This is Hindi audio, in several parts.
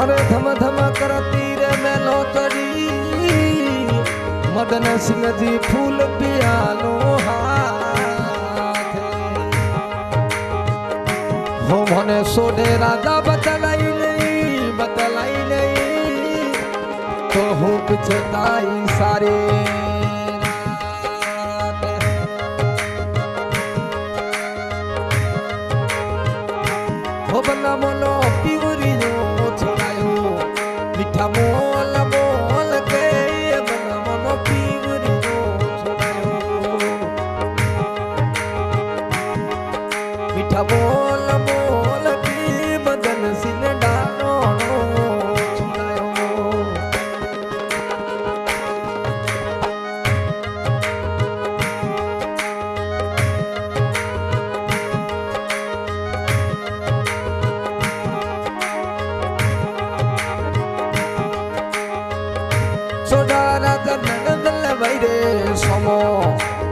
अरे धम धम करती रे मेलो चढ़ी मदन सिंह जी फूल पियानो हाथ हो मने सोडे राजा बतलाई नहीं तो हूँ पिछताई सारे हो बना मोलो पीवरियो छोड़ायो मीठा मोल मोल के बना मोलो पीवरियो छोड़ायो मीठा मोल मोल के मदन सिंह डालो छोड़ायो सोडारा जनदल वैरे समो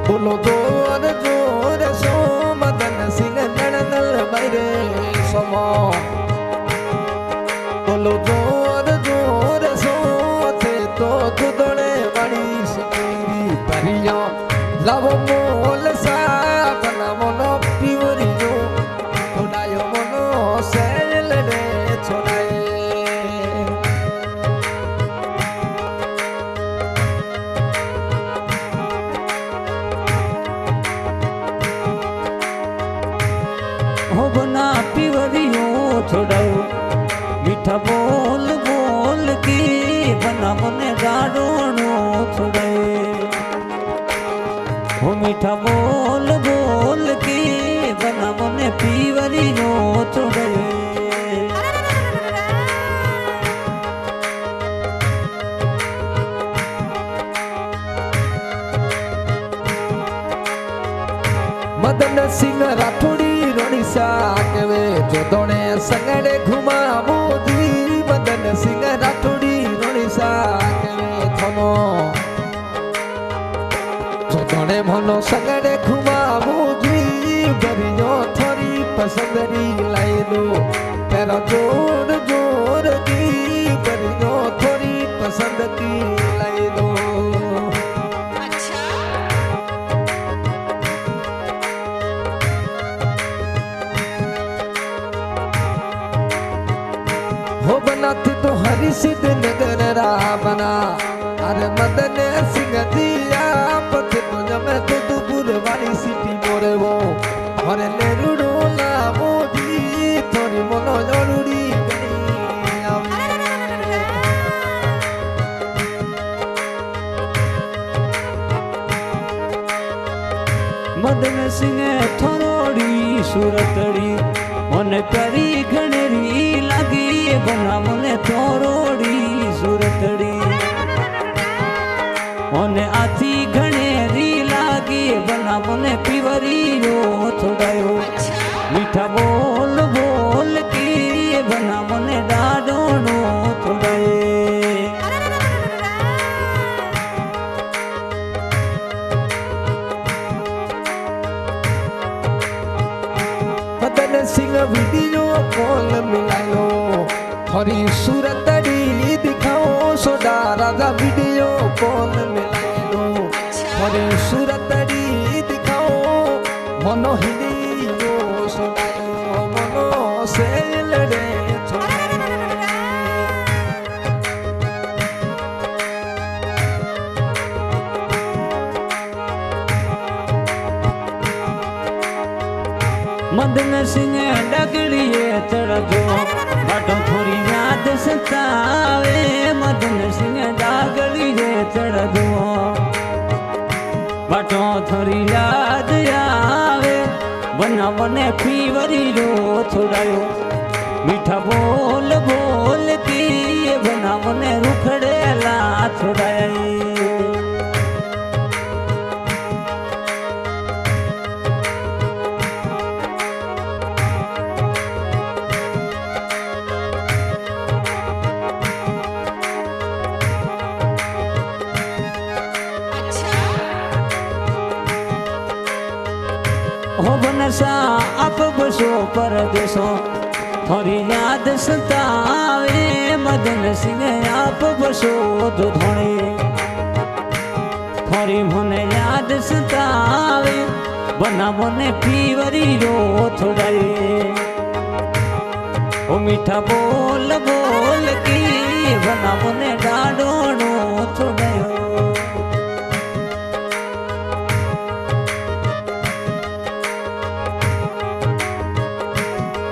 बोलो जोर जोर सो मदन सिंह जनदल वैरे समो बोलो जोर जोर सो थे तो दुदड़े बड़ी सिरी परियो लव मोल सा बना मोनो पिवरियो छोड़ायो मोनो सेल रे छोड़ाए हो बना पीवरियो छोड़ायो मीठा बोल बोल के बना मने गाड़ोनो छोड़ाए हो मीठा बोल बोल के बना मने पीवरियो छोड़ाए मदन सिंह राठौड़ी रोनिसा केवे जो दोने संगड़े घुमा मोदी मदन सिंह राठौड़ी रोनिसा केवे थनो जो दोने मनो संगड़े घुमा मोदी बरियो थोड़ी पसंदरी लाई लो तेरा जोर जोर की बरियो थोड़ी पसंद की लाई लो हो बना थी तो हरी सिद्ध नगर रा बना अरे मदन सिंह दिया पथ तुझ में दुदपुर वाली सिटी मोरे वो और नेरुड़ो ला मोदी थोड़ी मोनो जरूरी मदन सिंह थोड़ी सूरतड़ी मन करी घणरी लगी बना मने थोड़ी सूरतड़ी मन आथी घणेरी लगी बना मने पीवरियो छोड़ायो मीठा बोल बोल की बना मने डाडोनो छोड़ाए मदन सिंह वीडियो कॉल मिलायो थोड़ी सूरतड़ी दिखाओ सोडा राजा वीडियो कॉल मिलायो थोड़ी सूरतड़ी दिखाओ मनो हिलियो सोडायो मनो सेल रे मदन सिंह डगड़िए चढ़ो बाटो थोड़ी याद सतावे मदन सिंह डगड़िए चढ़ो बाटो थोड़ी याद आवे बना बने पीवरियो छोड़ायो मीठा बोल बोल की बना बने रुखड़ेला छोड़ाए हो बनसा आप बसो परदेशो થોડી યાદ સતાવે મદન સિંહ આપ બસો તો ધોણે થોડી મને યાદ સતાવે બનાવોને પીવરી રો થોડાય ઓ મીઠા બોલ બોલ કી બનાવોને ડાડોણો થોડાયો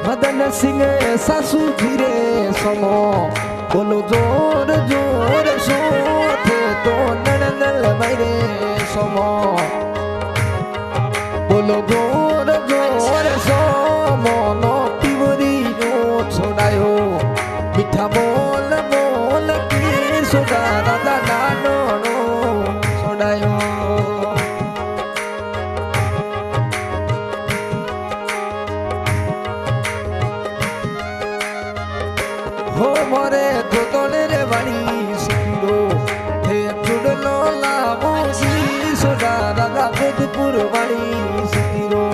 મદન સિંહ સાસુ ધીરે સમો બોલો જોર જોર સોથે તો નણંદલ મારે સમો બોલો જોર જોર સોમો નો પીવરી નો છોડાયો મીઠા બોલ બોલ કી સોડા રાધા નાનો નો છોડાયો हो मोरे गोतोले रे वाली सिकिरो हे चुडलो लावो जी सोडा राधा गोदपुर वाली सिकिरो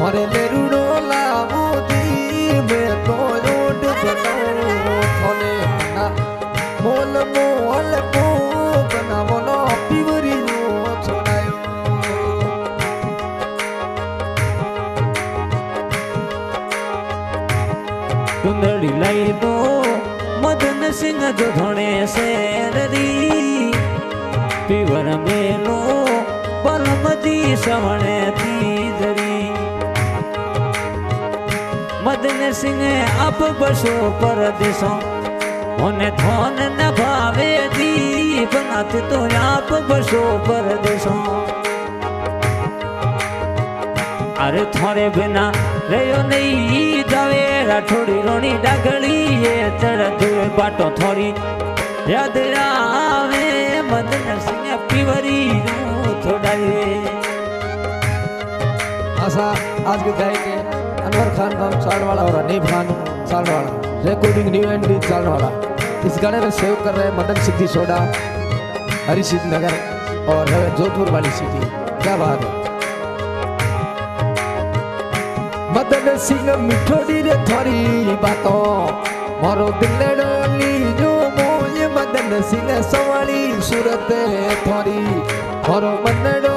मोरे लेरुडो लावो जी मैं तो रोड बनाओ थोने ना मोल मोल को बनावो नो पीवरी नो छोड़ायो कुंदड़ी लाई दो मदन सिंह जो धोणे शेररी पीवर मेलो पलमदी सवणे तीजरी मदन सिंह आप बसो परदेसो होने थोन न भावे दी बनाते तो आप बसो परदेसो अरे थोड़े बिना रहो नहीं जावे राठोड़ी रोनी डागली ये चढ़ बाटो थोड़ी याद आवे मदन सिंह पीवरी थोड़ा आशा आज के गायक अनवर खान हम साड़वाला और Aneeb Khan साड़वाला recording new and साड़वाला इस गाने में सेव कर रहे हैं मदन सिद्धि सोडा हरिसिद्ध नगर और जोधपुर वाली सिटी क्या बात है मदन सिंह मिठोड़ी रे थोड़ी बातों मारो दिलड़ो लीजो मोय मदन सिंह सवाली सूरत थोड़ी मारो मनड़ो